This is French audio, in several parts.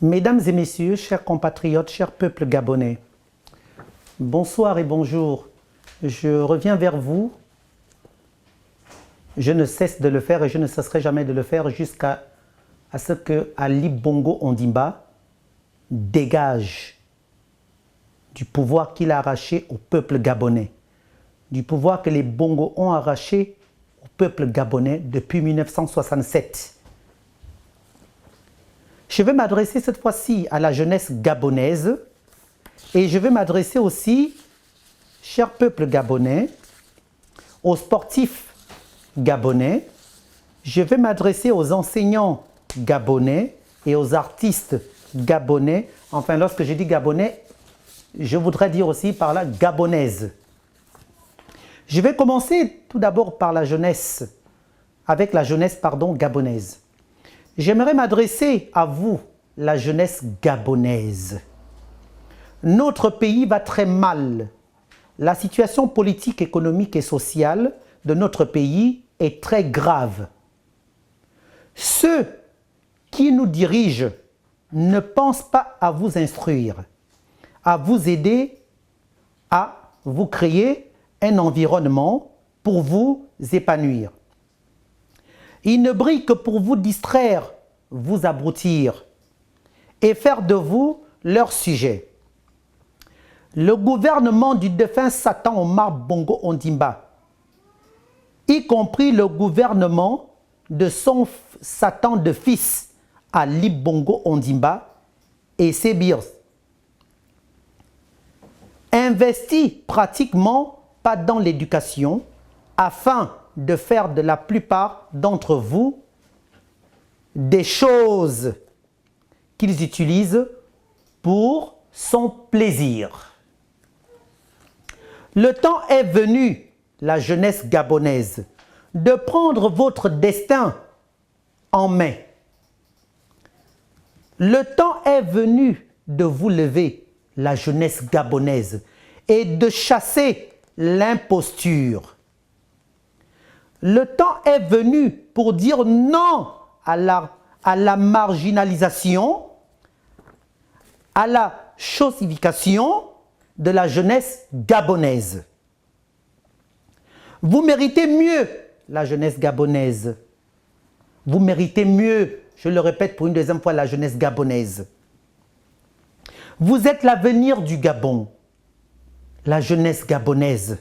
Mesdames et messieurs, chers compatriotes, chers peuples gabonais, bonsoir et bonjour. Je reviens vers vous. Je ne cesse de le faire et je ne cesserai jamais de le faire jusqu'à ce que Ali Bongo Ondimba dégage du pouvoir qu'il a arraché au peuple gabonais, du pouvoir que les Bongo ont arraché au peuple gabonais depuis 1967. Je vais m'adresser cette fois-ci à la jeunesse gabonaise et je vais m'adresser aussi, cher peuple gabonais, aux sportifs gabonais. Je vais m'adresser aux enseignants gabonais et aux artistes gabonais. Enfin, lorsque je dis gabonais, je voudrais dire aussi par là gabonaise. Je vais commencer tout d'abord par la jeunesse, avec la jeunesse, gabonaise. J'aimerais m'adresser à vous, la jeunesse gabonaise. Notre pays va très mal. La situation politique, économique et sociale de notre pays est très grave. Ceux qui nous dirigent ne pensent pas à vous instruire, à vous aider à vous créer un environnement pour vous épanouir. Ils ne brillent que pour vous distraire, vous abrutir et faire de vous leur sujet. Le gouvernement du défunt Satan Omar Bongo Ondimba, y compris le gouvernement de son Satan de fils Ali Bongo Ondimba et ses birs, investit pratiquement pas dans l'éducation afin de faire de la plupart d'entre vous des choses qu'ils utilisent pour son plaisir. Le temps est venu, la jeunesse gabonaise, de prendre votre destin en main. Le temps est venu de vous lever, la jeunesse gabonaise, et de chasser l'imposture. Le temps est venu pour dire non à la marginalisation, à la chosification de la jeunesse gabonaise. Vous méritez mieux, la jeunesse gabonaise. Vous méritez mieux, je le répète pour une deuxième fois, la jeunesse gabonaise. Vous êtes l'avenir du Gabon, la jeunesse gabonaise.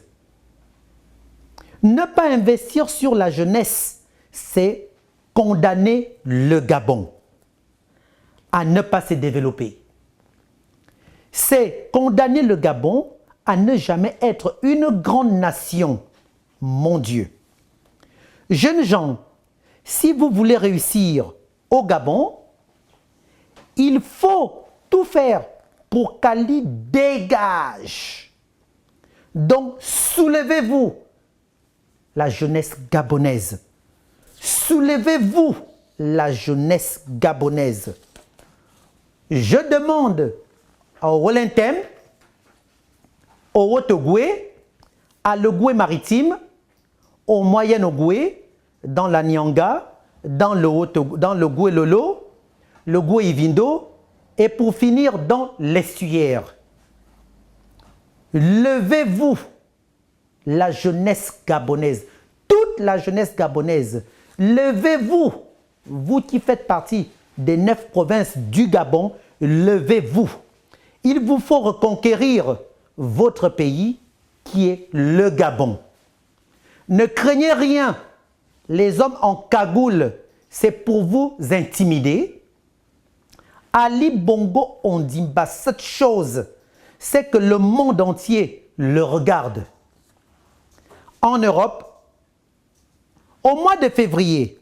Ne pas investir sur la jeunesse, c'est condamner le Gabon à ne pas se développer. C'est condamner le Gabon à ne jamais être une grande nation, mon Dieu. Jeunes gens, si vous voulez réussir au Gabon, il faut tout faire pour qu'Ali dégage. Donc, soulevez-vous, la jeunesse gabonaise. Soulevez-vous, la jeunesse gabonaise. Je demande au Wellington, au Haut-Ogoué, à l'Ogoué maritime, au Moyen-Ogoué, dans la Nyanga, dans le Goué-Lolo, le Goué-Ivindo, et pour finir dans l'estuaire. Levez-vous, la jeunesse gabonaise, toute la jeunesse gabonaise, levez-vous, vous qui faites partie des 9 provinces du Gabon, levez-vous. Il vous faut reconquérir votre pays qui est le Gabon. Ne craignez rien, les hommes en cagoule, c'est pour vous intimider. Ali Bongo Ondimba, cette chose, c'est que le monde entier le regarde. En Europe, au mois de février,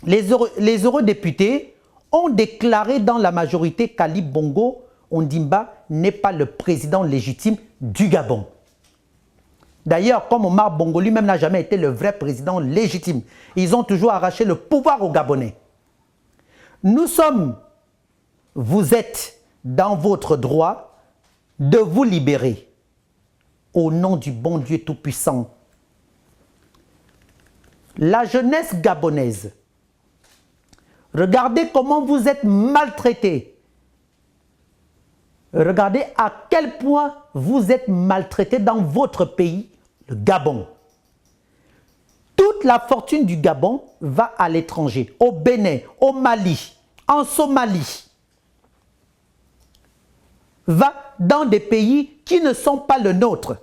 les eurodéputés ont déclaré dans la majorité qu'Ali Bongo Ondimba n'est pas le président légitime du Gabon. D'ailleurs, comme Omar Bongo lui-même n'a jamais été le vrai président légitime, ils ont toujours arraché le pouvoir aux Gabonais. Vous êtes dans votre droit de vous libérer au nom du bon Dieu Tout-Puissant. La jeunesse gabonaise, Regardez comment vous êtes maltraités. Regardez à quel point vous êtes maltraités dans votre pays, le Gabon. Toute la fortune du Gabon va à l'étranger, au Bénin, au Mali, en Somalie. Va dans des pays qui ne sont pas le nôtre.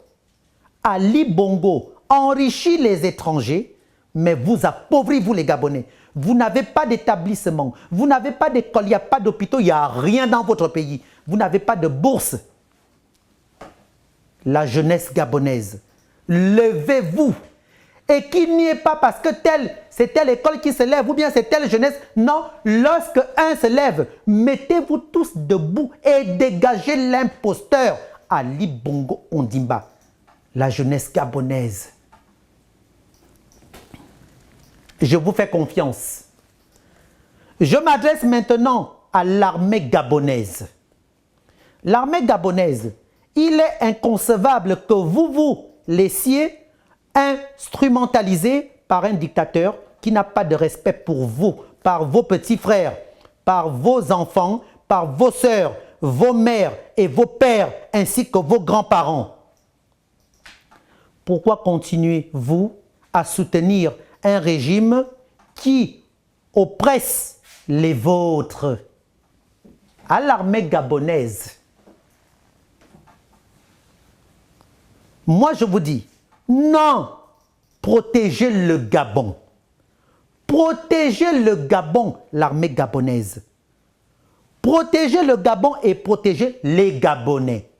Ali Bongo enrichit les étrangers, mais vous appauvrit, vous les Gabonais. Vous n'avez pas d'établissement, vous n'avez pas d'école, il n'y a pas d'hôpitaux, il n'y a rien dans votre pays. Vous n'avez pas de bourse. La jeunesse gabonaise, levez-vous. Et qu'il n'y ait pas parce que c'est telle école qui se lève ou bien c'est telle jeunesse. Non, lorsque un se lève, mettez-vous tous debout et dégagez l'imposteur. Ali Bongo Ondimba, la jeunesse gabonaise. Je vous fais confiance. Je m'adresse maintenant à l'armée gabonaise. L'armée gabonaise, il est inconcevable que vous vous laissiez instrumentaliser par un dictateur qui n'a pas de respect pour vous, par vos petits frères, par vos enfants, par vos sœurs, vos mères et vos pères, ainsi que vos grands-parents. Pourquoi continuez-vous à soutenir un régime qui oppresse les vôtres? À l'armée gabonaise, moi je vous dis, non, protégez le Gabon. Protégez le Gabon, l'armée gabonaise. Protégez le Gabon et protégez les Gabonais.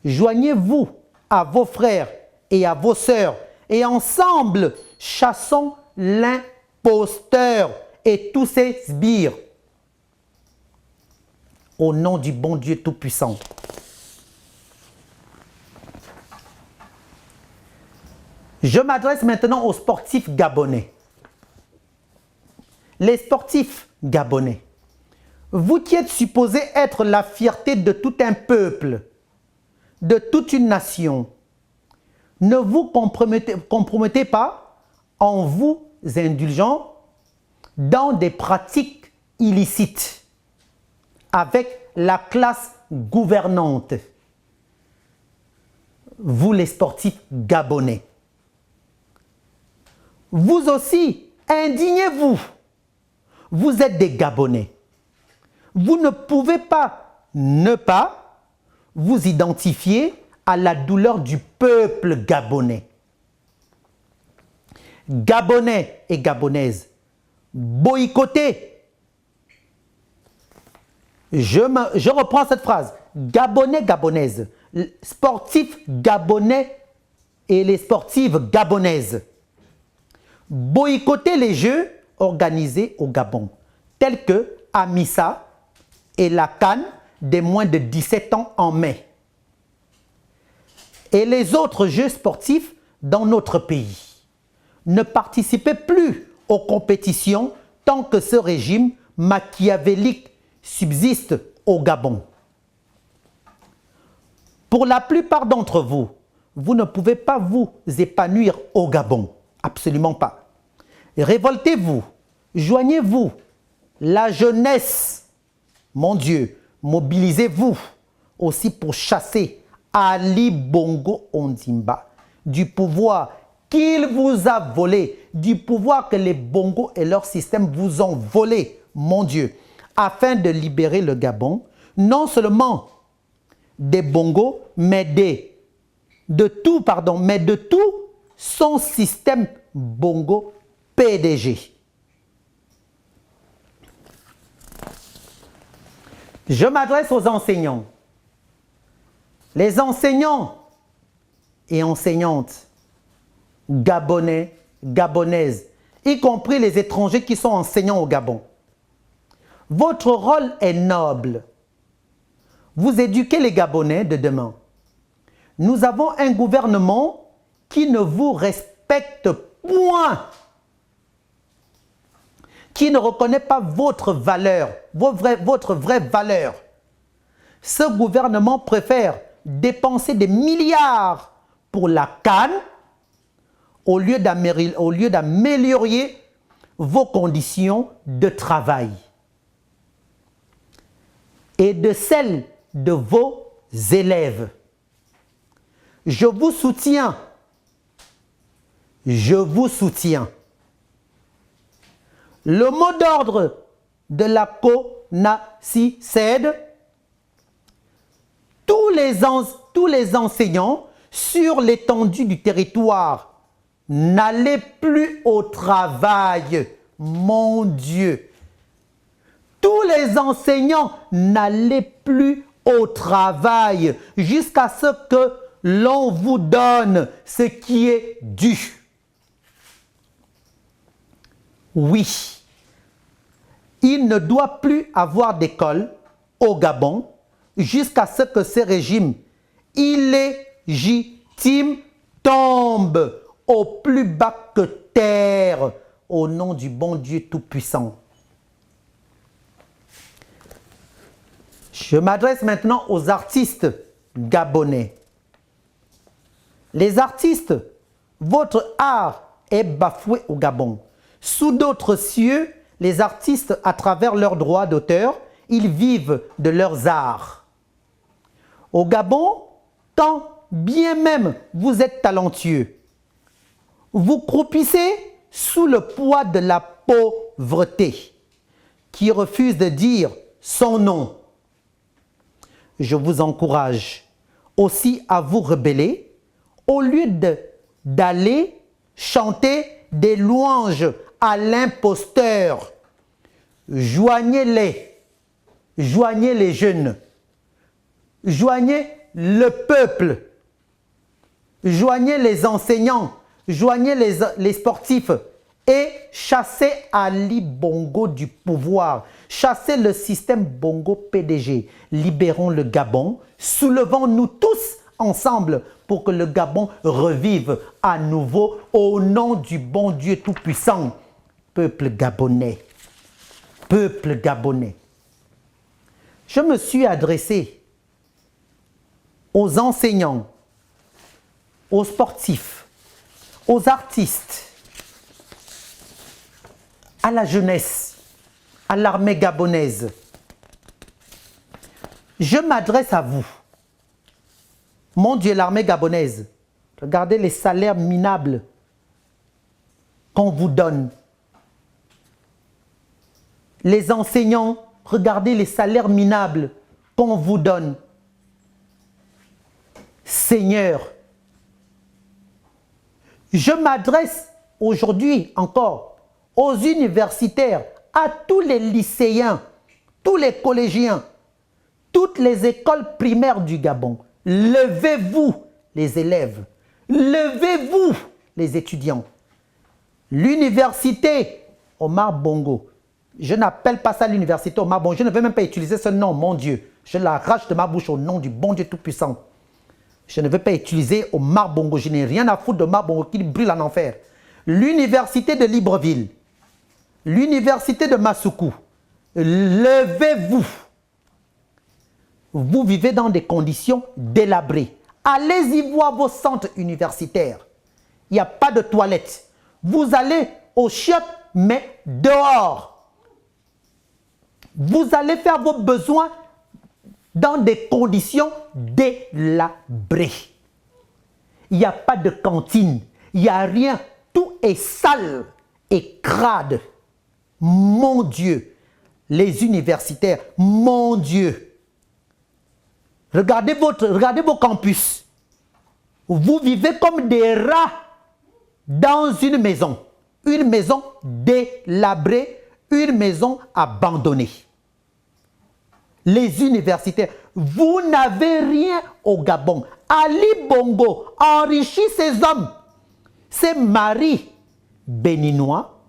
Joignez-vous à vos frères et à vos sœurs et ensemble, chassons l'imposteur et tous ses sbires. Au nom du bon Dieu Tout-Puissant. Je m'adresse maintenant aux sportifs gabonais. Les sportifs gabonais, vous qui êtes supposés être la fierté de tout un peuple, de toute une nation, ne vous compromettez pas en vous indulgeant dans des pratiques illicites avec la classe gouvernante. Vous les sportifs gabonais. Vous aussi, indignez-vous. Vous êtes des Gabonais. Vous ne pouvez pas ne pas vous identifier à la douleur du peuple gabonais. Gabonais et Gabonaises, boycottez. Je reprends cette phrase. Gabonais, Gabonaises, sportifs gabonais et les sportives gabonaises. Boycotter les Jeux organisés au Gabon, tels que Amissa et la CAN des moins de 17 ans en mai. Et les autres Jeux sportifs dans notre pays. Ne participez plus aux compétitions tant que ce régime machiavélique subsiste au Gabon. Pour la plupart d'entre vous, vous ne pouvez pas vous épanouir au Gabon. Absolument pas. Révoltez-vous, joignez-vous, la jeunesse, mon Dieu, mobilisez-vous aussi pour chasser Ali Bongo Ondimba du pouvoir qu'il vous a volé, du pouvoir que les Bongo et leur système vous ont volé, mon Dieu, afin de libérer le Gabon, non seulement des Bongo, mais de tout son système Bongo PDG. Je m'adresse aux enseignants. Les enseignants et enseignantes gabonais, gabonaises, y compris les étrangers qui sont enseignants au Gabon. Votre rôle est noble. Vous éduquez les Gabonais de demain. Nous avons un gouvernement qui ne vous respecte point, qui ne reconnaît pas votre valeur, votre vraie valeur. Ce gouvernement préfère dépenser des milliards pour la CAN au lieu d'améliorer vos conditions de travail et de celles de vos élèves. Je vous soutiens. Je vous soutiens. Le mot d'ordre de la CONACYCED, tous les enseignants sur l'étendue du territoire, n'allez plus au travail, mon Dieu. Tous les enseignants n'allez plus au travail jusqu'à ce que l'on vous donne ce qui est dû. Oui, il ne doit plus avoir d'école au Gabon jusqu'à ce que ce régime illégitime tombe au plus bas que terre au nom du bon Dieu Tout-Puissant. Je m'adresse maintenant aux artistes gabonais. Les artistes, votre art est bafoué au Gabon. Sous d'autres cieux, les artistes, à travers leurs droits d'auteur, ils vivent de leurs arts. Au Gabon, quand bien même vous êtes talentueux, vous croupissez sous le poids de la pauvreté qui refuse de dire son nom. Je vous encourage aussi à vous rebeller au lieu d'aller chanter des louanges à l'imposteur. Joignez-les, joignez les jeunes, joignez le peuple, joignez les enseignants, joignez les sportifs et chassez Ali Bongo du pouvoir. Chassez le système Bongo PDG. Libérons le Gabon. Soulevons-nous tous ensemble pour que le Gabon revive à nouveau au nom du bon Dieu Tout-Puissant. Peuple gabonais. Peuple gabonais. Je me suis adressé aux enseignants, aux sportifs, aux artistes, à la jeunesse, à l'armée gabonaise. Je m'adresse à vous. Mon Dieu, l'armée gabonaise, regardez les salaires minables qu'on vous donne. Les enseignants, regardez les salaires minables qu'on vous donne. Seigneur, je m'adresse aujourd'hui encore aux universitaires, à tous les lycéens, tous les collégiens, toutes les écoles primaires du Gabon. Levez-vous, les élèves. Levez-vous, les étudiants. L'université Omar Bongo. Je n'appelle pas ça l'université Omar Bongo. Je ne vais même pas utiliser ce nom, mon Dieu. Je l'arrache de ma bouche au nom du bon Dieu Tout-Puissant. Je ne vais pas utiliser Omar Bongo. Je n'ai rien à foutre de Omar Bongo qui brûle en enfer. L'université de Libreville. L'université de Massoukou. Levez-vous. Vous vivez dans des conditions délabrées. Allez-y voir vos centres universitaires. Il n'y a pas de toilettes. Vous allez aux chiottes, mais dehors. Vous allez faire vos besoins dans des conditions délabrées. Il n'y a pas de cantine. Il n'y a rien. Tout est sale et crade. Mon Dieu. Les universitaires, mon Dieu. Regardez vos campus. Vous vivez comme des rats dans une maison délabrée, une maison abandonnée. Les universitaires, vous n'avez rien au Gabon. Ali Bongo enrichit ces hommes. Ces maris béninois,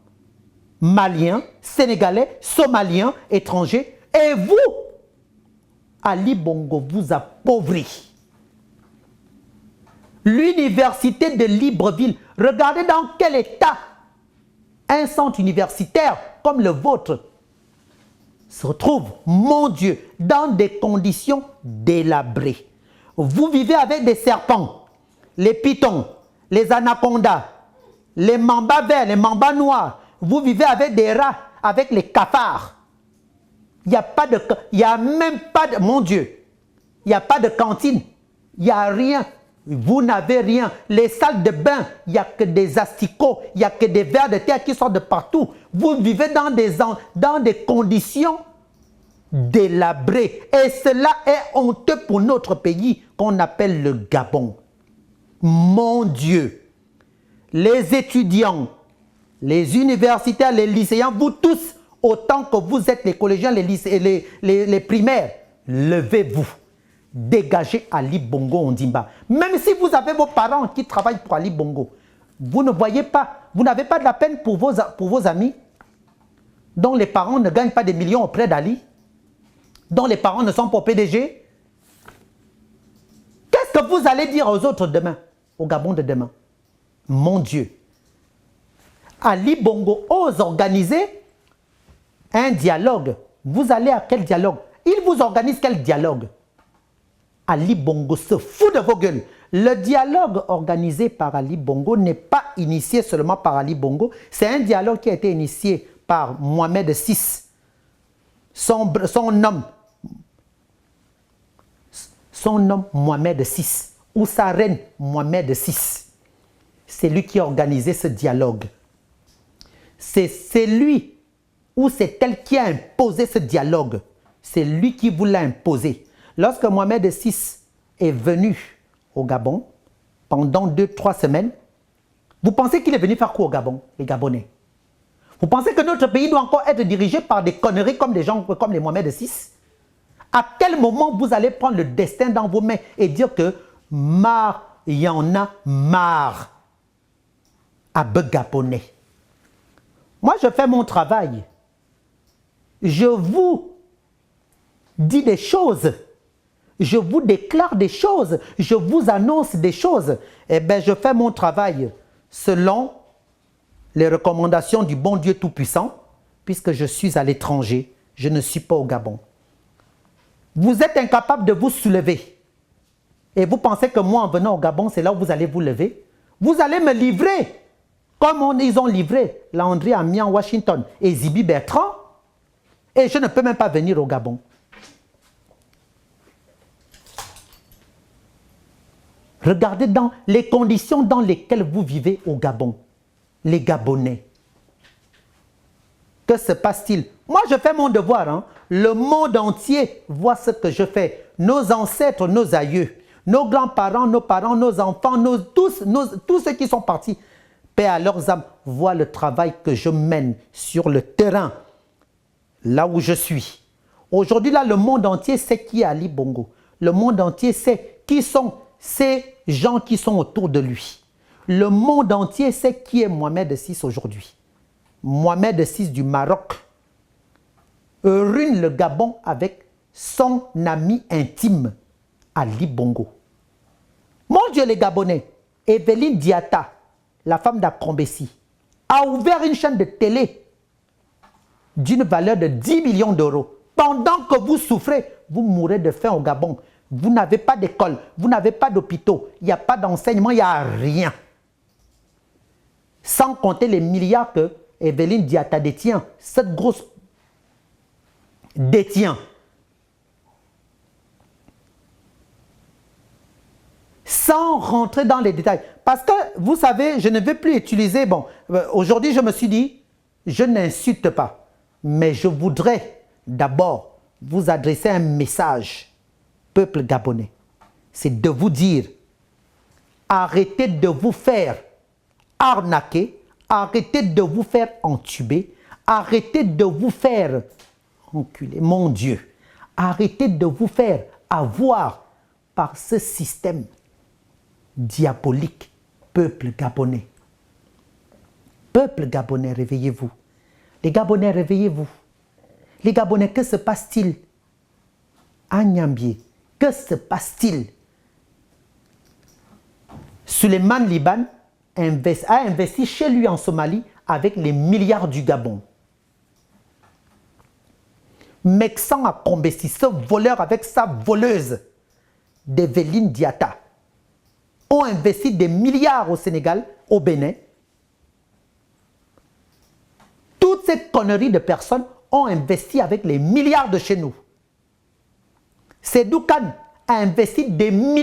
maliens, sénégalais, somaliens, étrangers. Et vous, Ali Bongo vous appauvrit. L'université de Libreville, regardez dans quel état un centre universitaire comme le vôtre se retrouve, mon Dieu, dans des conditions délabrées. Vous vivez avec des serpents, les pythons, les anacondas, les mambas verts, les mambas noirs. vous vivez avec des rats, avec les cafards. Il n'y a pas de... Il n'y a même pas de... Mon Dieu, il n'y a pas de cantine. Il n'y a rien. Vous n'avez rien. Les salles de bain, il n'y a que des asticots, il n'y a que des vers de terre qui sortent de partout. Vous vivez dans des conditions délabrées. Et cela est honteux pour notre pays qu'on appelle le Gabon. Mon Dieu. Les étudiants, les universitaires, les lycéens, vous tous, autant que vous êtes les collégiens, les primaires, levez-vous. Dégagez Ali Bongo Ondimba. Même si vous avez vos parents qui travaillent pour Ali Bongo, vous ne voyez pas, vous n'avez pas de la peine pour vos amis, dont les parents ne gagnent pas des millions auprès d'Ali, dont les parents ne sont pas PDG. Qu'est-ce que vous allez dire aux autres demain, au Gabon de demain? Mon Dieu. Ali Bongo ose organiser un dialogue. Vous allez à quel dialogue? Il vous organise quel dialogue? Ali Bongo se fout de vos gueules. Le dialogue organisé par Ali Bongo n'est pas initié seulement par Ali Bongo. C'est un dialogue qui a été initié par Mohamed VI. Son nom Mohamed VI. Ou sa reine Mohamed VI. C'est lui qui a organisé ce dialogue. C'est lui ou c'est elle qui a imposé ce dialogue. C'est lui qui vous l'a imposé. Lorsque Mohamed VI est venu au Gabon, pendant 2-3 semaines, vous pensez qu'il est venu faire quoi au Gabon, les Gabonais? Vous pensez que notre pays doit encore être dirigé par des conneries comme des gens comme les Mohamed VI? À quel moment vous allez prendre le destin dans vos mains et dire que marre, il y en a marre à Gabonais? Moi, je fais mon travail. Je vous dis des choses. Je vous déclare des choses, je vous annonce des choses. Eh bien, je fais mon travail selon les recommandations du bon Dieu Tout-Puissant, puisque je suis à l'étranger, je ne suis pas au Gabon. Vous êtes incapable de vous soulever. Et vous pensez que moi, en venant au Gabon, c'est là où vous allez vous lever? Vous allez me livrer, comme ils ont livré Landry Amiens Washington et Zibi Bertrand. Et je ne peux même pas venir au Gabon. Regardez dans les conditions dans lesquelles vous vivez au Gabon, les Gabonais. Que se passe-t-il? Moi, je fais mon devoir. Hein. Le monde entier voit ce que je fais. Nos ancêtres, nos aïeux, nos grands-parents, nos parents, nos enfants, tous ceux qui sont partis, paix à leurs âmes, voient le travail que je mène sur le terrain, là où je suis. Aujourd'hui, là, le monde entier sait qui est Ali Bongo. Le monde entier sait qui sont ces gens qui sont autour de lui. Le monde entier sait qui est Mohamed VI aujourd'hui. Mohamed VI du Maroc ruine le Gabon avec son ami intime, Ali Bongo. Mon Dieu, les Gabonais, Evelyne Diatta, la femme d'Akombessi, a ouvert une chaîne de télé d'une valeur de 10 millions d'euros. Pendant que vous souffrez, vous mourrez de faim au Gabon. Vous n'avez pas d'école, vous n'avez pas d'hôpitaux, il n'y a pas d'enseignement, il n'y a rien. Sans compter les milliards que Evelyne Diatta détient, cette grosse détient. Sans rentrer dans les détails. Parce que, vous savez, je ne veux plus utiliser... Bon, aujourd'hui, je me suis dit, je n'insulte pas. Mais je voudrais d'abord vous adresser un message, peuple gabonais. C'est de vous dire, arrêtez de vous faire arnaquer, arrêtez de vous faire entuber, arrêtez de vous faire enculer, mon Dieu. Arrêtez de vous faire avoir par ce système diabolique, peuple gabonais. Peuple gabonais, réveillez-vous. Les Gabonais, réveillez-vous. Les Gabonais, que se passe-t-il à Niambié? Que se passe-t-il? Suleiman Liban a investi chez lui en Somalie avec les milliards du Gabon. Meksan Akombessi, ce voleur avec sa voleuse d'Evelyne Diatta, ont investi des milliards au Sénégal, au Bénin. toutes ces conneries de personnes ont investi avec les milliards de chez nous. Sédou Kane a investi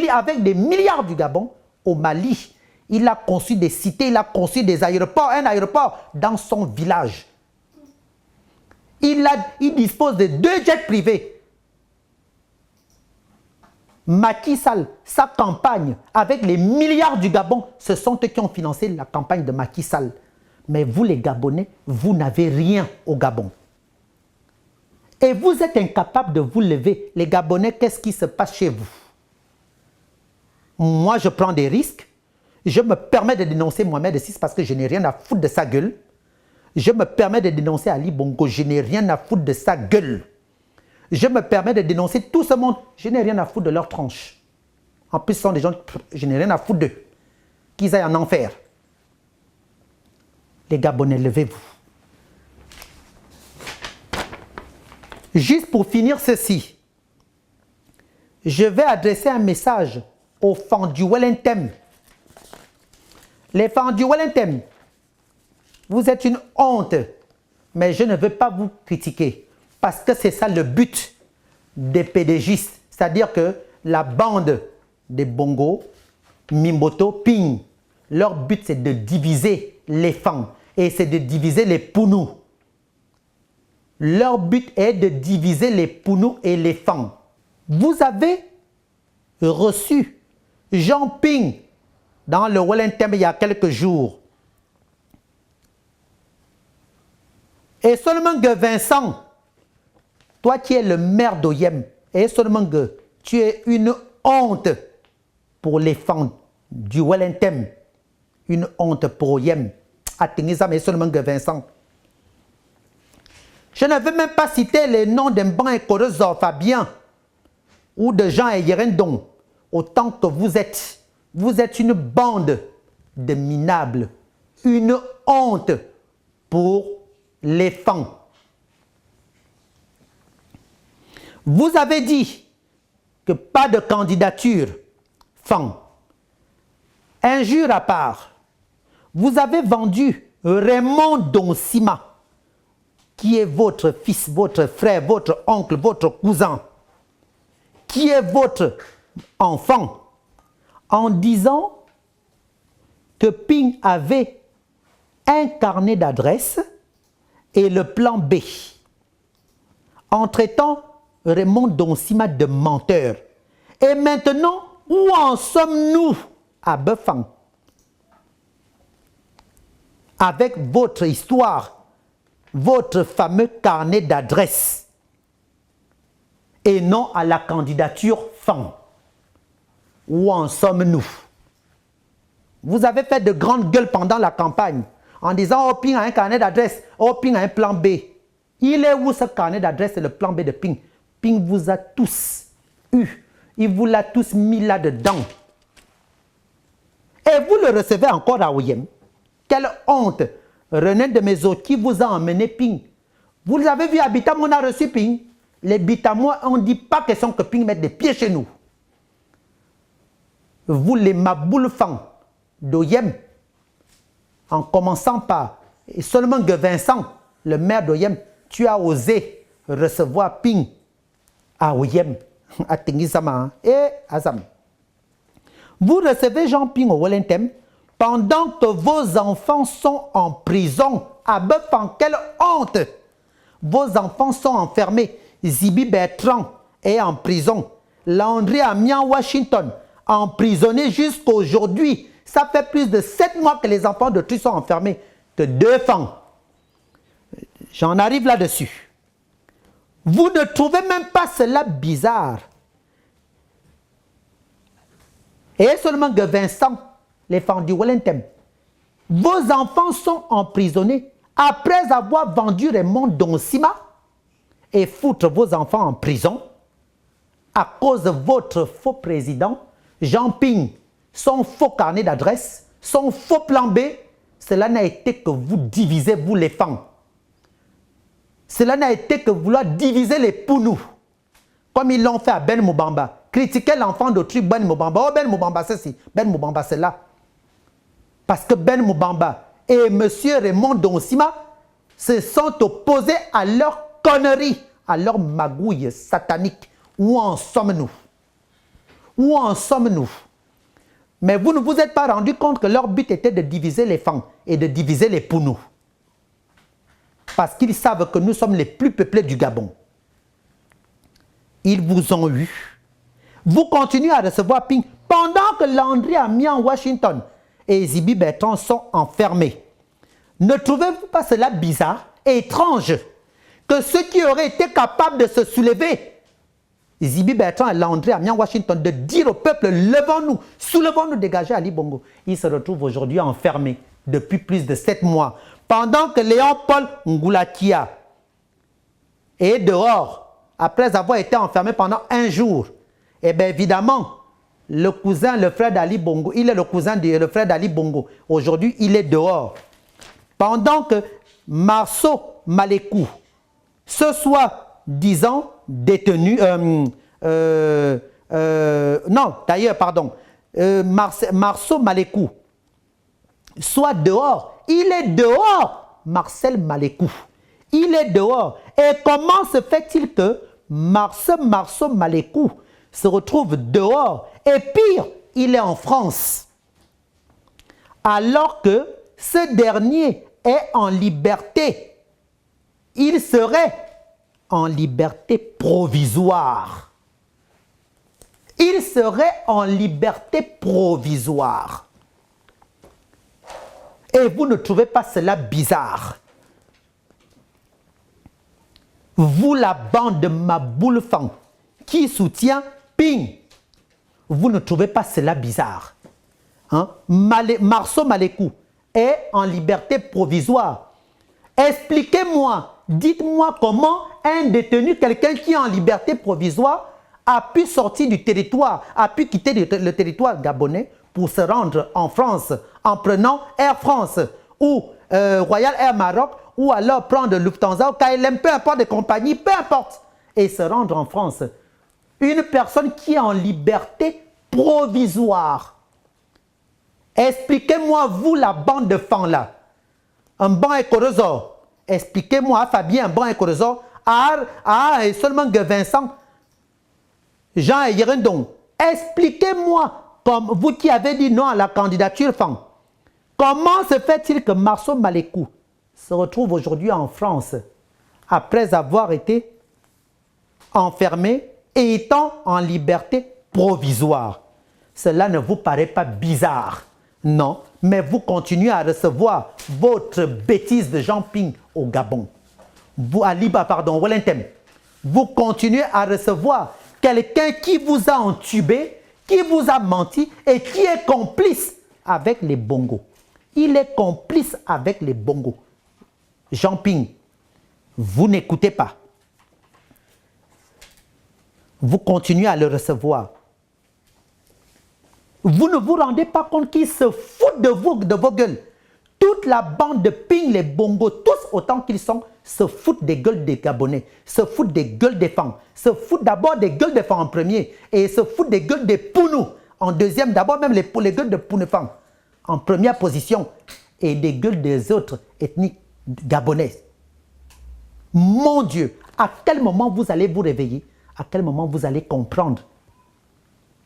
avec des milliards du Gabon au Mali. Il a conçu des cités, il a conçu des aéroports, un aéroport dans son village. Il dispose de 2 jets privés. Macky Sall, sa campagne, avec les milliards du Gabon, ce sont eux qui ont financé la campagne de Macky Sall. Mais vous les Gabonais, vous n'avez rien au Gabon. Et vous êtes incapables de vous lever. Les Gabonais, qu'est-ce qui se passe chez vous? Moi, je prends des risques. Je me permets de dénoncer Mohamed VI parce que je n'ai rien à foutre de sa gueule. Je me permets de dénoncer Ali Bongo. Je n'ai rien à foutre de sa gueule. Je me permets de dénoncer tout ce monde. Je n'ai rien à foutre de leur tranche. En plus, ce sont des gens, je n'ai rien à foutre d'eux. Qu'ils aillent en enfer. Les Gabonais, levez-vous. Juste pour finir ceci, je vais adresser un message aux fans du Wellington. Les fans du Wellington, vous êtes une honte, mais je ne veux pas vous critiquer parce que c'est ça le but des PDGistes, c'est-à-dire que la bande des Bongo, Mimboto, Ping, leur but c'est de diviser les fans et c'est de diviser les Pounous. Leur but est de diviser les Pounous et les fans. Vous avez reçu Jean Ping dans le Wellington il y a quelques jours. Et seulement que Vincent, toi qui es le maire d'Oyem, et seulement que tu es une honte pour les fans du Wellington, une honte pour Oyem. Atteignez mais seulement que Vincent. Je ne veux même pas citer les noms d'un banc écorezor Fabien ou de Jean Eyerendon, autant que vous êtes. Vous êtes une bande de minables, une honte pour les fans. Vous avez dit que pas de candidature fans. Injure à part, vous avez vendu Raymond Donsima, qui est votre fils, votre frère, votre oncle, votre cousin, qui est votre enfant, en disant que Ping avait un carnet d'adresses et le plan B, en traitant Raymond Donsima de menteur. Et maintenant, où en sommes-nous à Befang avec votre histoire, votre fameux carnet d'adresses et non à la candidature FAN? Où en sommes-nous? Vous avez fait de grandes gueules pendant la campagne en disant « Oh, Ping a un carnet d'adresse, oh, Ping a un plan B ». Il est où ce carnet d'adresse et le plan B de Ping? Ping vous a tous eu. Il vous l'a tous mis là-dedans. Et vous le recevez encore à Oyem. Quelle honte! René de Mézo qui vous a emmené Ping. Vous avez vu à Bitam, on a reçu Ping. Les Bitamois, on ne dit pas question que Ping mette des pieds chez nous. Vous les Maboulfans d'Oyem, en commençant par, et seulement que Vincent, le maire d'Oyem, tu as osé recevoir Ping à Oyem, à Tingisama et Azam. Vous recevez Jean Ping au Wellington pendant que vos enfants sont en prison. À Befang, quelle honte! Vos enfants sont enfermés. Zibi Bertrand est en prison. Landry Amiens Washington, emprisonné jusqu'à aujourd'hui. Ça fait plus de 7 mois que les enfants de Tri sont enfermés. Que 2 femmes. J'en arrive là-dessus. Vous ne trouvez même pas cela bizarre. Et seulement que Vincent, les femmes du Wellington, vos enfants sont emprisonnés après avoir vendu Raymond Donsima et foutre vos enfants en prison à cause de votre faux président, Jean Ping, son faux carnet d'adresse, son faux plan B. Cela n'a été que vous divisez, vous les femmes. Cela n'a été que vouloir diviser les Pounous, comme ils l'ont fait à Ben Moubamba. Critiquer l'enfant d'autrui, Ben Moubamba. Oh, Ben Moubamba, ceci, Ben Moubamba, c'est là. Parce que Ben Moubamba et M. Raymond Donsima se sont opposés à leur connerie, à leur magouille satanique. Où en sommes-nous? Où en sommes-nous? Mais vous ne vous êtes pas rendu compte que leur but était de diviser les femmes et de diviser les Pounous. Parce qu'ils savent que nous sommes les plus peuplés du Gabon. Ils vous ont eu. Vous continuez à recevoir ping pendant que Landry a mis en Washington et Zibi Bertrand sont enfermés. Ne trouvez-vous pas cela bizarre et étrange que ceux qui auraient été capables de se soulever, Zibi Bertrand et Landry a mis en Washington, de dire au peuple, levons-nous, soulevons-nous, dégagez Ali Bongo. Ils se retrouvent aujourd'hui enfermés depuis plus de 7 mois. Pendant que Léon-Paul Ngoulakia est dehors, après avoir été enfermé pendant 1 jour, eh bien évidemment, le frère d'Ali Bongo, il est le frère d'Ali Bongo. Aujourd'hui, il est dehors. Pendant que Marceau Malekou, ce soit, disant, détenu, Marceau Malekou, soit dehors, il est dehors, Marcel Malekou. Il est dehors. Et comment se fait-il que Marceau Malekou se retrouve dehors? Et pire, il est en France. Alors que ce dernier est en liberté. Il serait en liberté provisoire. Il serait en liberté provisoire. Et vous ne trouvez pas cela bizarre? Vous, la bande de Maboule Fan, qui soutient Ping, vous ne trouvez pas cela bizarre? Hein? Marceau Malekou est en liberté provisoire. Expliquez-moi, dites-moi comment un détenu, quelqu'un qui est en liberté provisoire, a pu sortir du territoire, a pu quitter le territoire gabonais pour se rendre en France en prenant Air France ou Royal Air Maroc ou alors prendre Lufthansa ou KLM, peu importe les compagnies, peu importe, et se rendre en France. Une personne qui est en liberté provisoire. Expliquez-moi, vous, la bande de fans là, un bon écorosor. Expliquez-moi, Fabien, un bon écorosor, et seulement que Vincent, Jean et Yerendon. Expliquez-moi, comme vous qui avez dit non à la candidature fan, comment se fait-il que Marceau Malekou se retrouve aujourd'hui en France après avoir été enfermé et étant en liberté provisoire? Cela ne vous paraît pas bizarre? Non, mais vous continuez à recevoir votre bêtise de Jean Ping au Gabon. Vous, à Liba, pardon, Wellington, vous continuez à recevoir quelqu'un qui vous a entubé, qui vous a menti et qui est complice avec les bongos. Il est complice avec les bongos. Jean Ping, vous n'écoutez pas. Vous continuez à le recevoir. Vous ne vous rendez pas compte qu'ils se foutent de vous, de vos gueules. Toute la bande de Ping, les bongos, tous autant qu'ils sont, se foutent des gueules des Gabonais, se foutent des gueules des femmes, se foutent d'abord des gueules des femmes en premier et se foutent des gueules des Pounous en deuxième, d'abord même les gueules de Pounous femmes en première position et des gueules des autres ethnies gabonaises. Mon Dieu, à quel moment vous allez vous réveiller? À quel moment vous allez comprendre?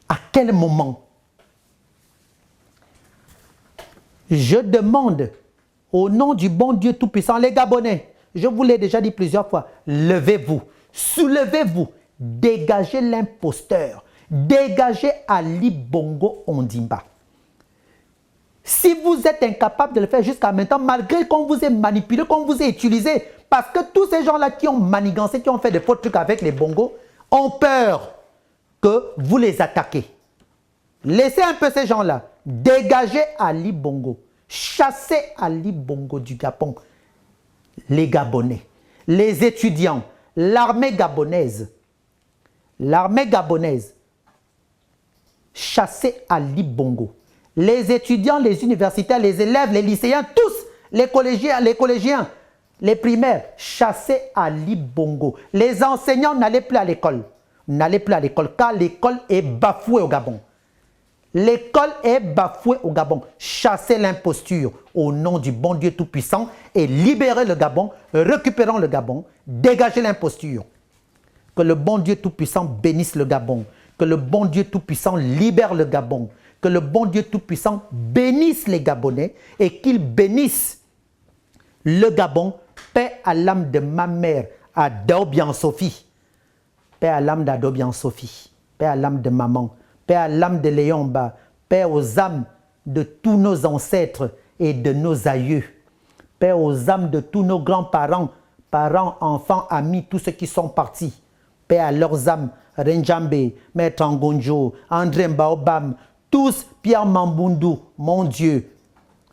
À quel moment? Je demande au nom du bon Dieu Tout-Puissant, les Gabonais, je vous l'ai déjà dit plusieurs fois, levez-vous, soulevez-vous, dégagez l'imposteur, dégagez Ali Bongo Ondimba. Si vous êtes incapable de le faire jusqu'à maintenant, malgré qu'on vous ait manipulé, qu'on vous ait utilisé, parce que tous ces gens-là qui ont manigancé, qui ont fait des faux trucs avec les bongos, ont peur que vous les attaquez. Laissez un peu ces gens-là. Dégagez Ali Bongo. Chassez Ali Bongo du Gabon. Les Gabonais, les étudiants, l'armée gabonaise. L'armée gabonaise. Chassez Ali Bongo. Les étudiants, les universitaires, les élèves, les lycéens, tous, les collégiens, les primaires, chassez Ali Bongo. Les enseignants, n'allez plus à l'école. N'allez plus à l'école car l'école est bafouée au Gabon. L'école est bafouée au Gabon. Chassez l'imposture au nom du bon Dieu Tout-Puissant et libérez le Gabon, récupérons le Gabon, dégagez l'imposture. Que le bon Dieu Tout-Puissant bénisse le Gabon. Que le bon Dieu Tout-Puissant libère le Gabon. Que le bon Dieu Tout-Puissant bénisse les Gabonais et qu'il bénisse le Gabon. Paix à l'âme de ma mère, Adobian Sophie. Paix à l'âme d'Adobian Sophie. Paix à l'âme de maman. Paix à l'âme de Léomba, paix aux âmes de tous nos ancêtres et de nos aïeux. Paix aux âmes de tous nos grands-parents, parents, enfants, amis, tous ceux qui sont partis. Paix à leurs âmes, Renjambe, Maître Ngonjo, André Mbaobam, tous, Pierre Mambundu, mon Dieu,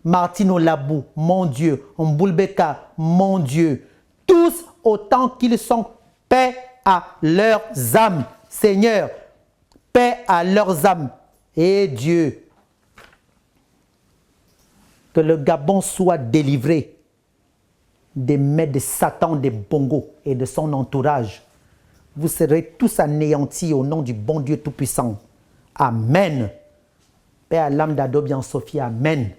Martino Labou, mon Dieu, Mboulbeka, mon Dieu, tous autant qu'ils sont, paix à leurs âmes, Seigneur. Paix à leurs âmes. Et Dieu, que le Gabon soit délivré des mains de Satan, des Bongos et de son entourage. Vous serez tous anéantis au nom du bon Dieu Tout-Puissant. Amen. Paix à l'âme d'Adobian Sophie. Amen.